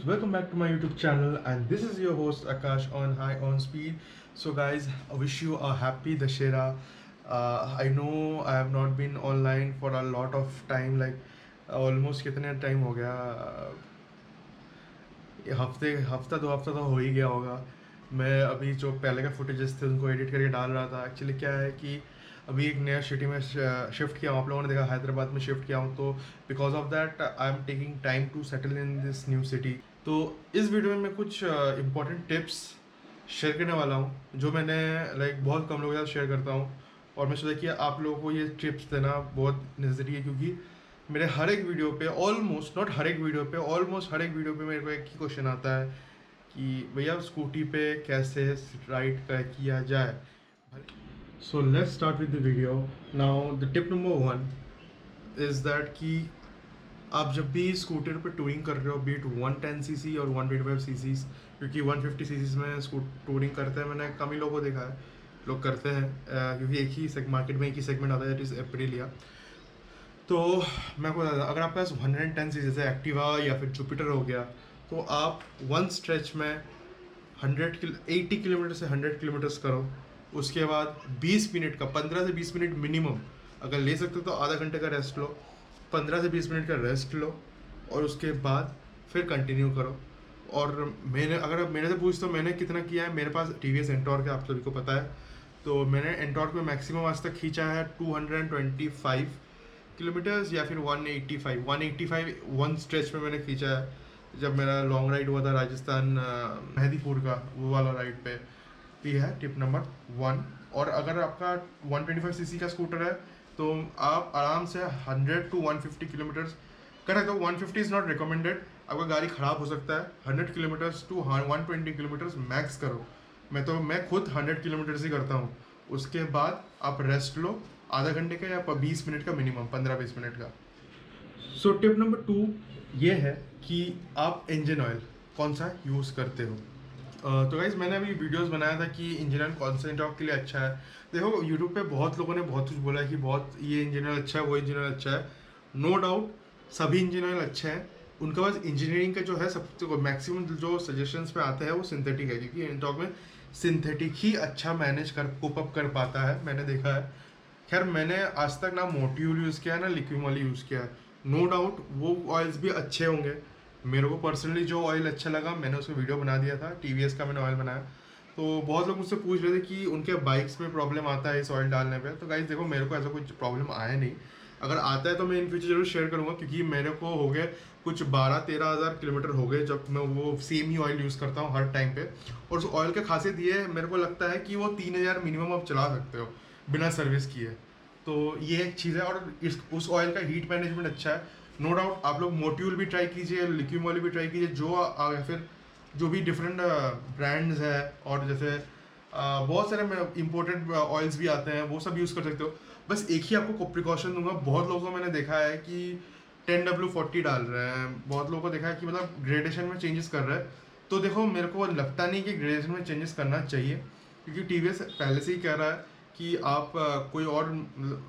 welcome back to my YouTube channel, and this is your host Akash on High on Speed. So, guys, I wish you a happy Dashera. I know I have not been online for a lot of time, like almost कितने time हो गया, हफ्ता 2 हफ्ता तो हो ही गया होगा। मैं अभी जो पहले का फुटेजेस थे उनको एडिट करके डाल रहा था। एक्चुअली क्या है कि अभी एक नया सिटी में शिफ्ट किया हूँ। आप लोगों ने देखा हैदराबाद में शिफ्ट किया हूँ, तो because of that I am taking time to settle in this new city. तो इस वीडियो में मैं कुछ इंपॉर्टेंट टिप्स शेयर करने वाला हूँ जो मैंने बहुत कम लोगों के साथ शेयर करता हूँ, और मैं सोचा कि आप लोगों को ये टिप्स देना बहुत नेसेसरी है, क्योंकि मेरे हर एक वीडियो पे ऑलमोस्ट, नॉट हर एक वीडियो पे, ऑलमोस्ट हर एक वीडियो पे मेरे को एक ही क्वेश्चन आता है कि भैया स्कूटी पे कैसे राइड किया जाए। So let's start with the video. Now the tip number 1 is that कि आप जब भी स्कूटर पे टूरिंग कर रहे हो, बीट 110 सीसी और 125 सीसी, क्योंकि 150 सीसी में टूरिंग करते हैं मैंने कम ही लोगों को देखा है, लोग करते हैं क्योंकि एक ही मार्केट में एक ही सेगमेंट आता है, दैट इज़ एप्रिलिया। तो मैं को बता, अगर आपके पास 110 सीसी जैसे एक्टिवा या फिर जुपिटर हो गया, तो आप वन स्ट्रेच में 80 किलोमीटर से 100 किलोमीटर्स करो। उसके बाद 20 मिनट का, 15 से 20 मिनट मिनिमम, अगर ले सकते हो तो आधा घंटे का रेस्ट लो, 15 से 20 मिनट का रेस्ट लो, और उसके बाद फिर कंटिन्यू करो। और मैंने, अगर आप मेरे से पूछते हो मैंने कितना किया है, मेरे पास टी वी एस एंटॉर्क है, आप सभी को पता है। तो मैंने एंटॉर्क में मैक्सिमम आज तक खींचा है 225 किलोमीटर्स या फिर 185 वन स्ट्रेच में मैंने खींचा है। जब मेरा लॉन्ग राइड हुआ था राजस्थान, मेहदीपुर का, वो वाला राइड पे भी है टिप नंबर 1। और अगर आपका 125 सीसी का स्कूटर है तो आप आराम से 100 टू 150 किलोमीटर्स कर सकते हो। 150 इज़ नॉट रिकमेंडेड, आपका गाड़ी ख़राब हो सकता है। 100 किलोमीटर्स टू 120 किलोमीटर्स मैक्स करो। मैं खुद 100 किलोमीटर्स ही करता हूँ। उसके बाद आप रेस्ट लो, आधा घंटे का या 20 मिनट का, मिनिमम 15-20 मिनट का। सो टिप नंबर 2 ये है कि आप इंजन ऑयल कौन सा यूज़ करते हो। तो गाइज, मैंने अभी वीडियोस बनाया था कि इंजन ऑयल कौन सा एंटॉर्क के लिए अच्छा है। देखो, यूट्यूब पे बहुत लोगों ने बहुत कुछ बोला है कि बहुत ये इंजन ऑयल अच्छा है, वो इंजन ऑयल अच्छा है। नो डाउट सभी इंजन ऑयल अच्छे हैं। उनके पास इंजीनियरिंग का जो है, सबसे मैक्सिमम जो सजेशंस पे आते हैं वो सिंथेटिक है, क्योंकि एंटॉर्क में सिंथेटिक ही अच्छा मैनेज कर कोप अप कर पाता है, मैंने देखा है। खैर, मैंने आज तक ना मोट्यूल यूज़ किया है ना लिक्विमॉल यूज़ किया है। नो डाउट वो ऑयल्स भी अच्छे होंगे। मेरे को पर्सनली जो ऑयल अच्छा लगा, मैंने उसमें वीडियो बना दिया था, टीवीएस का मैंने ऑयल बनाया। तो बहुत लोग मुझसे पूछ रहे थे कि उनके बाइक्स में प्रॉब्लम आता है इस ऑयल डालने पे। तो गाइस देखो, मेरे को ऐसा कुछ प्रॉब्लम आया नहीं। अगर आता है तो मैं इन फ्यूचर जरूर शेयर करूँगा, क्योंकि मेरे को हो गए कुछ 12-13 हज़ार किलोमीटर हो गए जब मैं वो सेम ही ऑयल यूज़ करता हूँ हर टाइम पे। और उस ऑयल का खासियत ये है, मेरे को लगता है कि वो 3000 मिनिमम आप चला सकते हो बिना सर्विस किए। तो ये एक चीज़ है। और उस ऑयल का हीट मैनेजमेंट अच्छा है। नो डाउट आप लोग मोट्यूल भी ट्राई कीजिए, लिक्विमॉल भी ट्राई कीजिए, या फिर जो भी डिफरेंट ब्रांड्स है, और जैसे बहुत सारे इम्पोर्टेड ऑयल्स भी आते हैं, वो सब यूज़ कर सकते हो। बस एक ही आपको प्रिकॉशन दूंगा, बहुत लोगों को मैंने देखा है कि 10W40 डाल रहे हैं, बहुत लोगों को देखा है कि मतलब ग्रेडेशन में चेंजेस कर रहे हैं। तो देखो, मेरे को लगता नहीं कि ग्रेडेशन में चेंजेस करना चाहिए, क्योंकि टीवीएस पहले से ही कह रहा है कि आप कोई और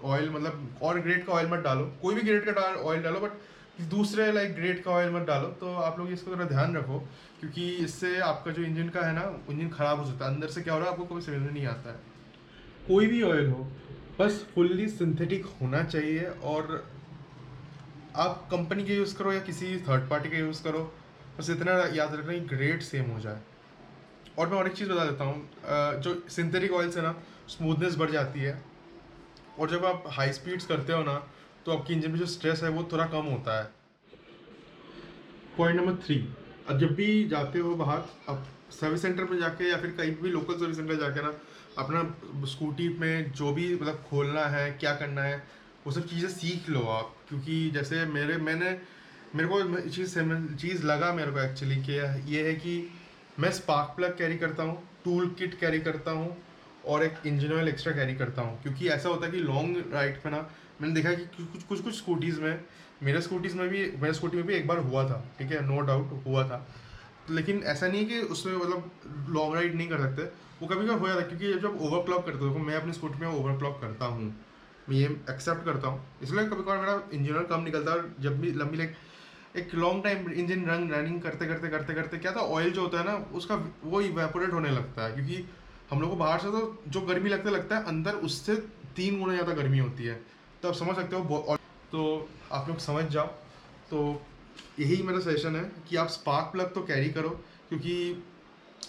ऑयल, मतलब और ग्रेड का ऑयल मत डालो, कोई भी ग्रेड का ऑयल डालो, बट दूसरे ग्रेड का ऑयल मत डालो। तो आप लोग इसको थोड़ा ध्यान रखो, क्योंकि इससे आपका जो इंजन का है ना, इंजन खराब हो सकता है। अंदर से क्या हो रहा है आपको कभी समझ में नहीं आता है। कोई भी ऑयल हो, बस फुल्ली सिंथेटिक होना चाहिए। और आप कंपनी के यूज़ करो या किसी थर्ड पार्टी का यूज़ करो, बस इतना याद रखना कि ग्रेड सेम हो जाए। और मैं और एक चीज़ बता देता हूँ, जो सिंथेटिक ऑयल से ना स्मूथनेस बढ़ जाती है, और जब आप हाई स्पीड्स करते हो ना, तो आपकी इंजन में जो स्ट्रेस है वो थोड़ा कम होता है। पॉइंट नंबर 3, अब जब भी जाते हो बाहर, अब सर्विस सेंटर पे जाके या फिर कहीं भी लोकल सर्विस सेंटर जाके ना, अपना स्कूटी में जो भी मतलब खोलना है, क्या करना है, वो सब चीज़ें सीख लो आप। क्योंकि जैसे मेरे को चीज़ लगा मेरे को एक्चुअली कि ये है कि मैं स्पार्क प्लग कैरी करता हूँ, टूल किट कैरी करता हूँ, और एक इंजन ऑयल एक्स्ट्रा कैरी करता हूँ। क्योंकि ऐसा होता है कि लॉन्ग राइड पे ना, मैंने देखा कि कुछ स्कूटीज़ में, मेरे स्कूटी में भी एक बार हुआ था, ठीक है, नो डाउट हुआ था। लेकिन ऐसा नहीं है कि उसमें मतलब लॉन्ग राइड नहीं कर सकते, वो कभी कभी हो जाता है। क्योंकि जब ओवरक्लॉक करते हो, मैं अपनी स्कूटी में ओवरक्लॉक करता हूँ, मैं ये एक्सेप्ट करता हूँ, इसलिए कभी कभार मेरा इंजन ऑयल कम निकलता है। और जब भी लंबी एक लॉन्ग टाइम इंजन रनिंग करते करते करते करते क्या था, ऑयल जो होता है ना उसका वो इवेपोरेट होने लगता है, क्योंकि हम लोग को बाहर से तो जो गर्मी लगता है अंदर उससे 3 गुना ज़्यादा गर्मी होती है। तो आप समझ सकते हो, तो आप लोग समझ जाओ। तो यही मेरा सजेशन है कि आप स्पार्क प्लग तो कैरी करो, क्योंकि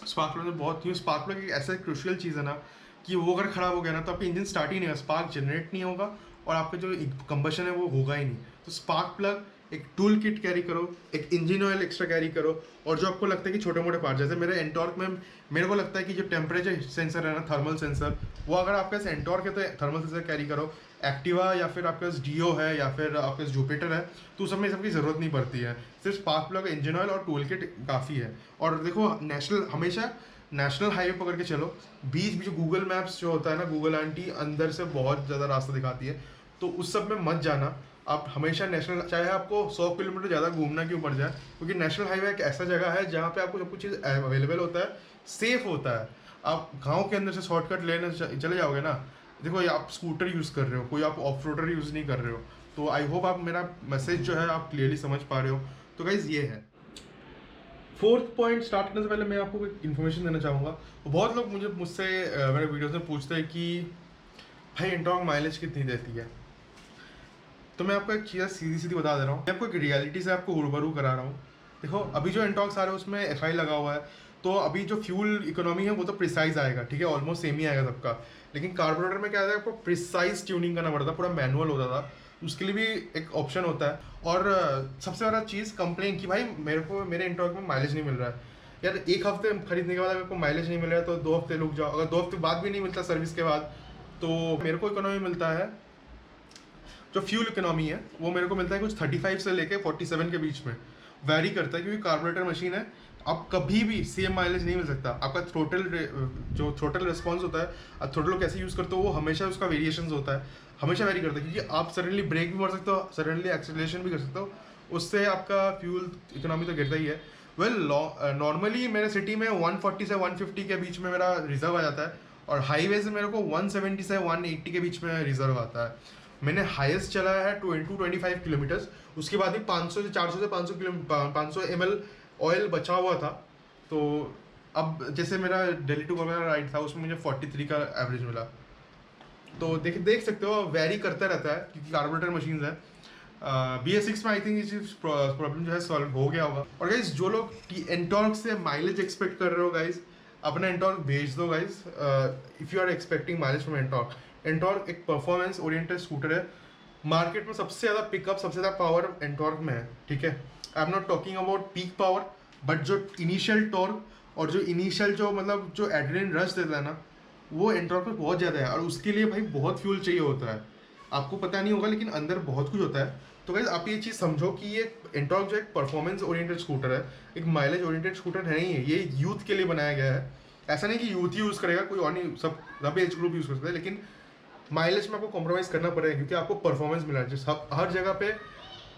स्पार्क प्लग में बहुत, क्योंकि स्पार्क प्लग एक ऐसा क्रूशियल चीज़ है ना कि वो अगर ख़राब हो गया ना तो आपका इंजन स्टार्ट ही नहीं होगा, स्पार्क जनरेट नहीं होगा और आपका जो कंबशन है वो होगा ही नहीं। तो स्पार्क प्लग, एक टूल किट कैरी करो, एक इंजन ऑयल एक्स्ट्रा कैरी करो, और जो आपको लगता है कि छोटे मोटे पार्ट, जैसे मेरे एंटॉर्क में मेरे को लगता है कि जो टेम्परेचर सेंसर है ना, थर्मल सेंसर, वो अगर आपके पास एंटॉर्क है तो थर्मल सेंसर कैरी करो। एक्टिवा या फिर आपके पास डियो है या फिर आपके पास जुपिटर है तो उस सब में सबकी ज़रूरत नहीं पड़ती है, सिर्फ स्पार्क प्लग, इंजन ऑयल और टूल किट काफ़ी है। और देखो हमेशा नेशनल हाईवे पकड़ के चलो, बीच बीच गूगल मैप्स जो होता है ना, गूगल आंटी अंदर से बहुत ज़्यादा रास्ता दिखाती है, तो उस सब में मत जाना। आप हमेशा नेशनल, चाहे आपको 100 किलोमीटर ज़्यादा घूमना क्यों पड़ जाए, क्योंकि नेशनल हाईवे एक ऐसा जगह है जहाँ पे आपको सब कुछ चीज़ अवेलेबल होता है, सेफ होता है। आप गांव के अंदर से शॉर्टकट लेने चले जाओगे ना, देखो ये आप स्कूटर यूज़ कर रहे हो, कोई आप ऑफ रोडर यूज़ नहीं कर रहे हो। तो आई होप आप मेरा मैसेज जो है आप क्लियरली समझ पा रहे हो। तो गाइज ये है। फोर्थ पॉइंट स्टार्ट करने से पहले मैं आपको एक इन्फॉर्मेशन देना चाहूँगा। बहुत लोग मुझसे मेरे वीडियोस में पूछते हैं कि भाई एंटॉर्क माइलेज कितनी देती है। तो मैं आपको एक चीज़ सीधी सीधी बता दे रहा हूँ, मैं आपको एक रियलिटी से आपको रूबरू करा रहा हूँ। देखो अभी जो एंटॉर्क्स आ रहे हैं उसमें एफ लगा हुआ है, तो अभी जो फ्यूल इकोनॉमी है वो तो प्रिसाइज आएगा, ठीक है, ऑलमोस्ट सेम ही आएगा सबका। लेकिन कार्बोरेटर में क्या है, आपको प्रिसाइज ट्यूनिंग करना पड़ता था, पूरा मैनुअल होता था, उसके लिए भी एक ऑप्शन होता है। और सबसे बड़ा चीज़ कंप्लेन कि भाई मेरे को मेरे एंटॉर्क में माइलेज नहीं मिल रहा है। यार एक हफ्ते खरीदने के बाद अगर को माइलेज नहीं मिल रहा है तो 2 हफ्ते रुक जाओ, अगर 2 हफ्ते बाद भी नहीं मिलता सर्विस के बाद, तो मेरे को इकोनॉमी मिलता है, जो फ्यूल इकोनॉमी है वो मेरे को मिलता है कुछ 35 से लेके 47 के बीच में, वैरी करता है, क्योंकि कार्बोरेटर मशीन है। आप कभी भी सेम माइलेज नहीं मिल सकता, आपका थ्रोटल रिस्पॉन्स होता है, आप थ्रोटल कैसे यूज़ करते हो वो हमेशा उसका वेरिएशन होता है, हमेशा वेरी करता है, क्योंकि आप सडनली ब्रेक भी मार सकते हो, सडनली एक्सेलरेशन भी कर सकते हो, उससे आपका फ्यूल इकोनॉमी तो गिरता ही है। वेल नॉर्मली मेरे सिटी में 140 से 150 के बीच में मेरा रिजर्व आ जाता है, और हाईवे से मेरे को 170 से 180 के बीच में रिजर्व आता है। मैंने हाईएस्ट चलाया है 25 किलोमीटर्स, उसके बाद भी 500 से 400 से 500 किलो 500 ml ऑयल बचा हुआ था। तो अब जैसे मेरा दिल्ली टू कोलकाता राइड था उसमें मुझे 43 का एवरेज मिला। तो देख सकते हो वेरी करता रहता है, क्योंकि कार्बोरेटर मशीन है। BS6 में आई थिंक ये प्रॉब्लम जो है सॉल्व हो गया होगा। और गाइज जो लोग एंटॉर्क से माइलेज एक्सपेक्ट कर रहे हो गाइज, अपना एंटॉर्क भेज दो guys, if you are expecting mileage from Ntorq. Ntorq एक परफॉर्मेंस ओरिएंटेड स्कूटर है, मार्केट में सबसे ज़्यादा पिकअप, सबसे ज़्यादा पावर एंटॉर्क में है, ठीक है। I am not talking about peak power, but जो इनिशियल टॉर्क और जो इनिशियल जो मतलब जो एड्रेनलिन रश देता है ना, वो एंटॉर्क में बहुत ज़्यादा है, और उसके लिए भाई बहुत फ्यूल चाहिए होता है। आपको पता नहीं होगा लेकिन अंदर बहुत कुछ होता है। तो गाइस आप ये चीज़ समझो कि ये एंटॉर्क जो एक परफॉर्मेंस ओरिएंटेड स्कूटर है, एक माइलेज ओरिएंटेड स्कूटर नहीं है, ये यूथ के लिए बनाया गया है। ऐसा नहीं कि यूथ ही यूज़ करेगा, कोई और नहीं, सब एज ग्रुप यूज़ कर सकता है, लेकिन माइलेज में आपको कॉम्प्रोमाइज़ करना पड़ेगा, क्योंकि आपको परफॉर्मेंस मिला है, जिस हर जगह पे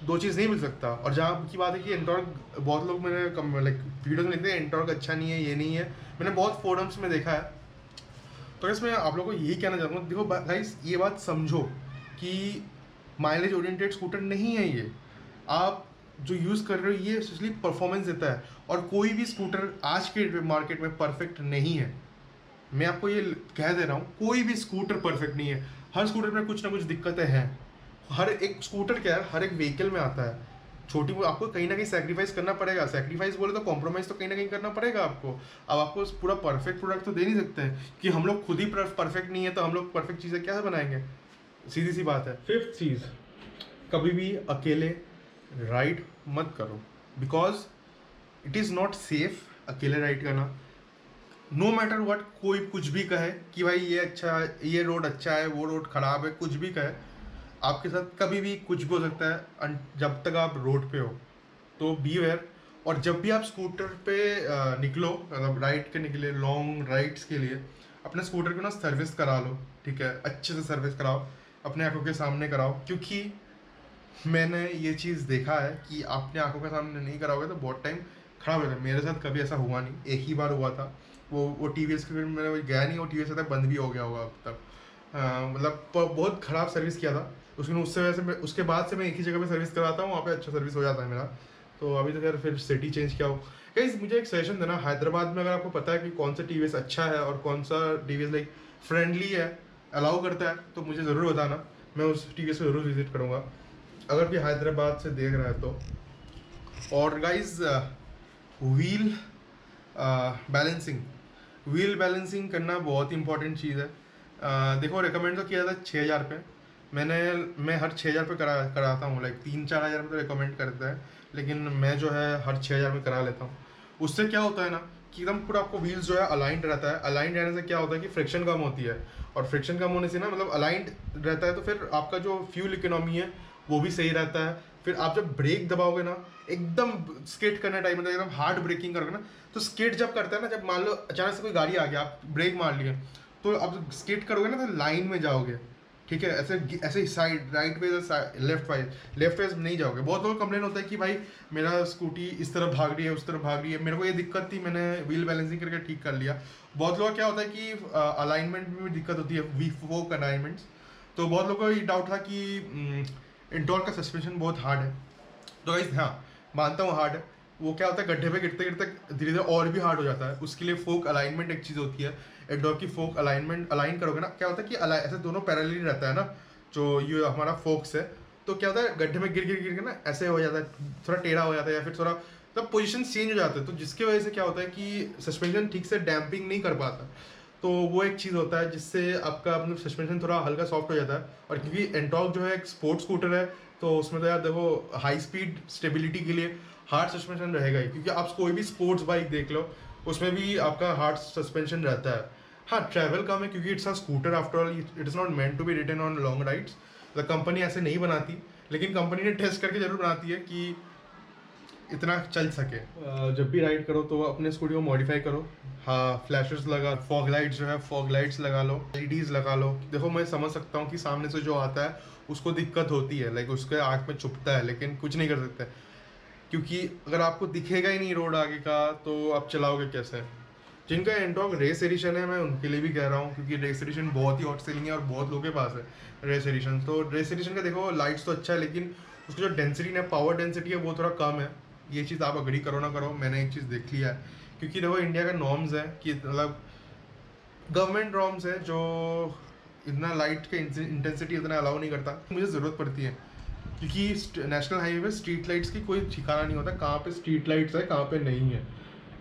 दो चीज़ नहीं मिल सकता। और जहाँ की बात है कि एंटॉर्क, बहुत लोग मैंने लाइक वीडियोज में लिखते हैं एंटॉर्क अच्छा नहीं है, ये नहीं है, मैंने बहुत फोरम्स में देखा है। तो इसमें आप लोगों को यही कहना चाहूँगा, देखो गाइस ये बात समझो कि माइलेज ओरिएंटेड स्कूटर नहीं है ये, आप जो यूज़ कर रहे हो ये सिर्फ परफॉर्मेंस देता है, और कोई भी स्कूटर आज के मार्केट में परफेक्ट नहीं है। मैं आपको ये कह दे रहा हूँ, कोई भी स्कूटर परफेक्ट नहीं है, हर स्कूटर में कुछ ना कुछ दिक्कतें हैं। हर एक स्कूटर क्या है, हर एक व्हीकल में आता है, छोटी आपको कहीं ना कहीं सेक्रीफाइस करना पड़ेगा। सेक्रीफाइस बोले तो कॉम्प्रोमाइज़ तो कहीं ना कहीं करना पड़ेगा आपको। अब आपको पूरा परफेक्ट प्रोडक्ट तो दे नहीं सकते हैं, कि हम लोग खुद ही परफेक्ट नहीं है तो हम लोग परफेक्ट चीज़ें क्या बनाएंगे, सीधी सी बात है। फिफ्थ चीज़, कभी भी अकेले राइड मत करो, because it is not safe अकेले राइड करना। नो मैटर व्हाट कोई कुछ भी कहे कि भाई ये अच्छा है, ये रोड अच्छा है, वो रोड खराब है, कुछ भी कहे, आपके साथ कभी भी कुछ भी हो सकता है जब तक आप रोड पे हो। तो बी वेयर। और जब भी आप स्कूटर पे निकलो, मतलब राइड के निकले, लॉन्ग राइड्स के लिए, अपने स्कूटर को ना सर्विस करा लो, ठीक है, अच्छे से सर्विस कराओ, अपने आंखों के सामने कराओ, क्योंकि मैंने ये चीज़ देखा है कि आपने आंखों के सामने नहीं कराओगे तो बहुत टाइम खराब हो जाता है। मेरे साथ कभी ऐसा हुआ नहीं, एक ही बार हुआ था, वो TVS के फिर मैंने गया नहीं, और TVS तक बंद भी हो गया होगा अब तक। मतलब बहुत ख़राब सर्विस किया था उसने, उससे वजह से उसके बाद से मैं एक ही जगह पे सर्विस कराता हूँ, वहाँ पे अच्छा सर्विस हो जाता है मेरा। तो अभी तो खैर फिर सिटी चेंज किया हो। गाइस मुझे एक सजेशन देना, हैदराबाद में अगर आपको पता है कि कौन सा टीवीएस अच्छा है और कौन सा टीवीएस लाइक फ्रेंडली है, अलाउ करता है, तो मुझे ज़रूर बताना, मैं उस टीवीएस को ज़रूर विजिट करूँगा अगर भी हैदराबाद से देख रहा है तो। और guys wheel balancing, wheel balancing करना बहुत ही इंपॉर्टेंट चीज़ है। देखो रिकमेंड तो किया था 6,000 पे, मैं हर 6,000 पे कराता हूँ, लाइक 3-4 हज़ार में तो रिकमेंड करता है, लेकिन मैं जो है हर 6,000 में करा लेता हूँ। उससे क्या होता है ना कि एकदम पूरा आपको व्हील्स जो है अलाइंड रहता है। अलाइंड रहने से क्या होता है कि फ्रिक्शन कम होती है, और फ्रिक्शन कम होने से ना मतलब अलाइंड रहता है तो फिर आपका जो फ्यूल इकोनॉमी है वो भी सही रहता है। फिर आप जब ब्रेक दबाओगे ना, एकदम स्किट करने टाइम में एकदम हार्ड ब्रेकिंग करोगे ना, तो स्किट जब करता है ना, जब मान लो अचानक से कोई गाड़ी आ गया, आप ब्रेक मार लिए, तो आप स्किट करोगे ना तो लाइन में जाओगे, ठीक है, ऐसे ऐसे side right ways left ways नहीं जाओगे। बहुत लोगों को कंप्लेन होता है कि भाई मेरा स्कूटी इस तरफ भाग रही है उस तरफ भाग रही है, मेरे को ये दिक्कत थी, मैंने व्हील बैलेंसिंग करके ठीक कर लिया। बहुत लोगों का क्या होता है कि अलाइनमेंट में भी दिक्कत होती है, वी फोक अलाइनमेंट्स। तो बहुत लोगों को ये डाउट था कि इंटॉल का सस्पेंशन बहुत हार्ड है, तो गाइस हाँ मानता हूँ हार्ड है। वो क्या होता है गड्ढे पे गिरते गिरते धीरे धीरे और भी हार्ड हो जाता है। उसके लिए फोक अलाइनमेंट एक चीज़ होती है, एडोर की फोक अलाइनमेंट अलाइन करोगे ना, क्या होता है कि ऐसे दोनों पैरेलल रहता है ना, जो ये हमारा फोक्स है, तो क्या होता है गड्ढे में गिर गिर गिर के ना ऐसे हो जाता है, थोड़ा टेढ़ा हो जाता है, या फिर थोड़ा मतलब पोजीशन चेंज हो जाता है, तो जिसकी वजह से क्या होता है कि सस्पेंशन ठीक से डैम्पिंग नहीं कर पाता। तो वो एक चीज़ होता है जिससे आपका मतलब सस्पेंशन थोड़ा हल्का सॉफ्ट हो जाता है। और क्योंकि एंटॉर्क जो है एक स्पोर्ट्स स्कूटर है, तो उसमें तो यार देखो हाई स्पीड स्टेबिलिटी के लिए हार्ड सस्पेंशन रहेगा ही, क्योंकि आप कोई भी स्पोर्ट्स बाइक देख लो उसमें भी आपका हार्ड सस्पेंशन रहता है। हाँ ट्रैवल कम है क्योंकि it's a scooter, after all it is not meant to be ridden on long rides. The company ऐसे नहीं बनाती, लेकिन कंपनी ने टेस्ट करके जरूर बनाती है कि इतना चल सके। जब भी राइड करो तो अपने स्कूटी को मॉडिफाई करो। हाँ फ्लैशर्स लगा, फॉग लाइट्स जो है फॉग लाइट्स लगा लो, एलईडीज लगा लो। देखो मैं समझ सकता हूँ कि सामने से जो आता है उसको दिक्कत होती है, लाइक उसके आँख में चुभता है, लेकिन कुछ नहीं कर सकते, क्योंकि अगर आपको दिखेगा ही नहीं रोड आगे का तो आप चलाओगे कैसे। जिनका एंटॉर्क रेस एडिशन है मैं उनके लिए भी कह रहा हूँ, क्योंकि रेस एडिशन बहुत ही हॉट सेलिंग है और बहुत लोगों के पास है रेस एडिशन। तो रेस एडिशन का देखो लाइट्स तो अच्छा है, लेकिन उसकी जो डेंसिटी है, पावर डेंसिटी है, वो थोड़ा कम है। ये चीज़ आप अग्री करो ना करो, मैंने एक चीज़ देख लिया है, क्योंकि देखो इंडिया का नॉर्म्स है कि मतलब गवर्नमेंट नॉर्म्स है जो इतना लाइट का इंटेंसिटी इतना अलाउ नहीं करता। मुझे ज़रूरत पड़ती है क्योंकि नेशनल हाईवे पे स्ट्रीट लाइट्स की कोई ठिकाना नहीं होता, कहाँ पे स्ट्रीट लाइट्स है कहाँ पे नहीं है।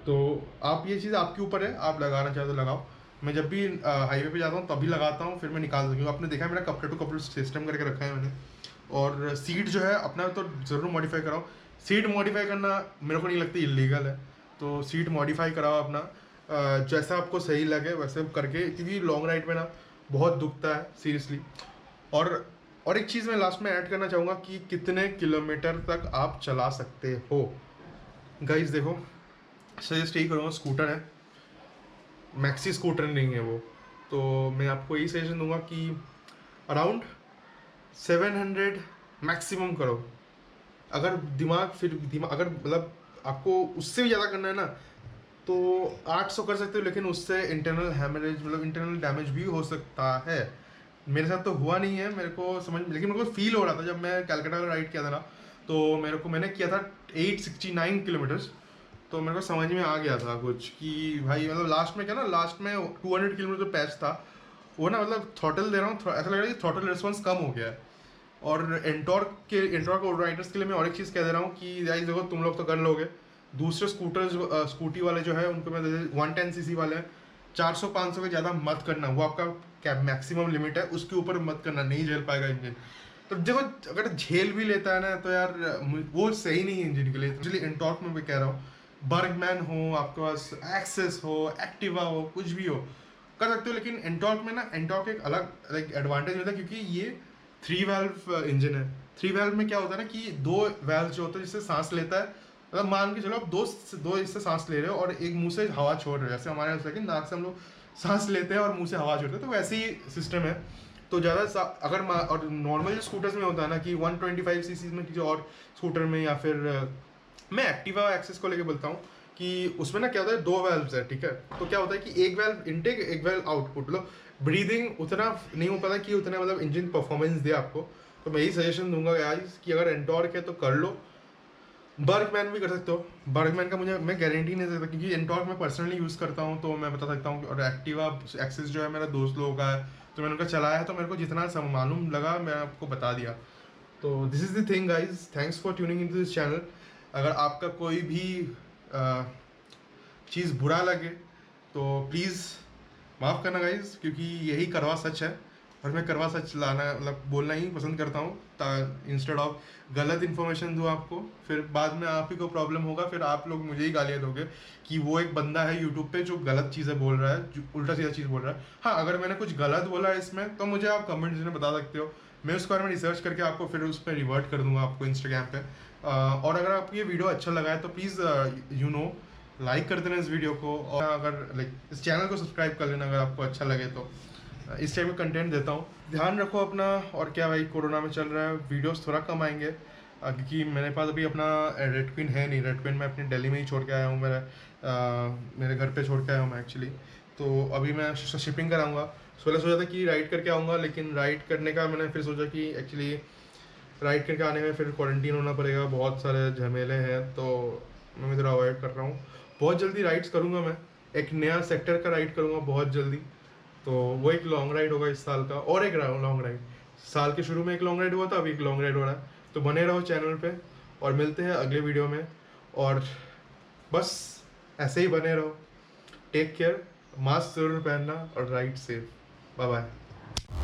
तो आप ये चीज़ आपके ऊपर है, आप लगाना चाहो तो लगाओ। मैं जब भी हाईवे पे जाता हूँ तभी लगाता हूँ, फिर मैं निकाल दूँगी। आपने देखा मेरा कपड़े टू कपड़े सिस्टम करके रखा है मैंने। और सीट जो है अपना तो ज़रूर मॉडिफाई कराओ। सीट मॉडिफाई करना मेरे को नहीं लगता इलीगल है, तो सीट मॉडिफाई कराओ अपना, जैसा आपको सही लगे वैसे करके, क्योंकि लॉन्ग राइड में ना बहुत दुखता है सीरियसली। और एक चीज़ मैं लास्ट में ऐड करना चाहूँगा कि कितने किलोमीटर तक आप चला सकते हो। गाइस देखो सजेस्ट यही करूँगा, स्कूटर है, मैक्सी स्कूटर नहीं है वो, तो मैं आपको यही सजेशन दूंगा कि अराउंड 700 मैक्सिमम करो। अगर दिमाग अगर मतलब आपको उससे भी ज़्यादा करना है ना तो 800 कर सकते हो, लेकिन उससे इंटरनल हैमरेज मतलब इंटरनल डैमेज भी हो सकता है। मेरे साथ तो हुआ नहीं है मेरे को समझ, लेकिन मेरे को फील हो रहा था जब मैं कैलकाटा का राइड किया था ना, तो मैंने किया था 869 किलोमीटर्स, तो मेरे को समझ में आ गया था कुछ कि भाई मतलब लास्ट में क्या ना, लास्ट में 200 किलोमीटर पैच था वो ना, मतलब थ्रॉटल दे रहा हूँ, ऐसा लग रहा है कि थ्रॉटल रिस्पॉन्स कम हो गया है। और एंटॉर्क राइडर्स के लिए मैं और एक चीज़ कह दे रहा हूँ कि गाइस देखो तुम लोग तो कर लोगे, दूसरे स्कूटी वाले जो है उनको मैं 110cc वाले हैं, 400-500 के ज़्यादा मत करना, वो आपका क्या मैक्सिमम लिमिट है, उसके ऊपर मत करना, नहीं झेल पाएगा इंजन। तो देखो अगर झेल भी लेता है ना तो यार वो सही नहीं है इंजन के लिए। इसलिए एंटॉर्क में भी कह रहा हूँ, बर्गमैन हो, आपके पास एक्सेस हो, एक्टिवा हो, कुछ भी हो, कर सकते हो। लेकिन एंटॉर्क में ना, एंटॉर्क एक अलग लाइक एडवांटेज होता है क्योंकि ये 3 वाल्व इंजन है। 3 वाल्व में क्या होता है ना कि 2 वाल्व जो होता है जिससे सांस लेता है, मतलब मान के चलो आप दो इससे सांस ले रहे हो और एक मुंह से हवा छोड़ रहे हो, जैसे हमारे यहाँ लेकिन नाक से हम लोग सांस लेते हैं और मुंह से हवा छोड़ते हैं, तो वैसे ही सिस्टम है। तो ज़्यादा अगर और नॉर्मल जो स्कूटर्स में होता है ना कि 125cc में किसी और स्कूटर में, या फिर मैं एक्टिवा एक्सेस को लेके बोलता हूँ कि उसमें ना क्या होता है 2 वाल्व्स है, ठीक है। तो क्या होता है कि एक वाल्व इनटेक एक वाल्व आउटपुट, मतलब ब्रीदिंग उतना नहीं हो पाता कि उतना मतलब इंजन परफॉर्मेंस दे आपको। तो मैं यही सजेशन दूंगा गाइस कि अगर एंटॉर्क है तो कर लो। बर्गमैन भी कर सकते हो। बर्गमैन का मुझे मैं गारंटी नहीं दे सकता क्योंकि एनटॉर्क मैं पर्सनली यूज़ करता हूँ, तो मैं बता सकता हूँ। और एक्टिवा एक्सिस जो है मेरा दोस्त लोगों का है, तो मैंने उनका चलाया है, तो मेरे को जितना मालूम लगा मैं आपको बता दिया। तो this is the thing guys, thanks for tuning in to this channel. अगर आपका कोई भी चीज़ बुरा लगे तो प्लीज़ माफ़ करना गाइज, क्योंकि यही करवा सच है और मैं करवा सच लाना मतलब बोलना ही पसंद करता हूँ, इंस्टेड ऑफ गलत इन्फॉर्मेशन दूँ आपको, फिर बाद में आप ही को प्रॉब्लम होगा, फिर आप लोग मुझे ही गालियाँ दोगे कि वो एक बंदा है यूट्यूब पे जो गलत चीज़ें बोल रहा है, जो उल्टा सीधा चीज़ बोल रहा है। हाँ, अगर मैंने कुछ गलत बोला है इसमें तो मुझे आप कमेंट्स में बता सकते हो, मैं उसके बारे में रिसर्च करके आपको फिर उस पर रिवर्ट कर दूंगा आपको इंस्टाग्राम पे। और अगर आपको ये वीडियो अच्छा लगा है तो प्लीज़ लाइक कर देना इस वीडियो को, और अगर लाइक इस चैनल को सब्सक्राइब कर लेना अगर आपको अच्छा लगे तो। इस टाइप का कंटेंट देता हूँ, ध्यान रखो अपना। और क्या भाई, कोरोना में चल रहा है, वीडियोस थोड़ा कम आएंगे क्योंकि मेरे पास अभी अपना रेड क्वीन है नहीं। रेड क्वीन मैं अपनी दिल्ली में ही छोड़ के आया हूँ, मेरे घर पे छोड़ के आया हूँ मैं एक्चुअली। तो अभी मैं शिपिंग कराऊंगा। पहले सोचा था कि राइड करके आऊँगा, लेकिन राइड करने का मैंने फिर सोचा कि एक्चुअली राइड करके आने में फिर क्वारंटीन होना पड़ेगा, बहुत सारे झमेले हैं, तो मैं इधर अवॉइड कर रहा हूँ। बहुत जल्दी राइड्स करूँगा मैं, एक नया सेक्टर का राइड करूँगा बहुत जल्दी। तो वो एक लॉन्ग राइड होगा इस साल का, और एक लॉन्ग राइड। साल के शुरू में एक लॉन्ग राइड हुआ था, अभी एक लॉन्ग राइड हो रहा है। तो बने रहो चैनल पे और मिलते हैं अगले वीडियो में। और बस ऐसे ही बने रहो। टेक केयर, मास्क जरूर पहनना और राइड सेफ। Bye bye.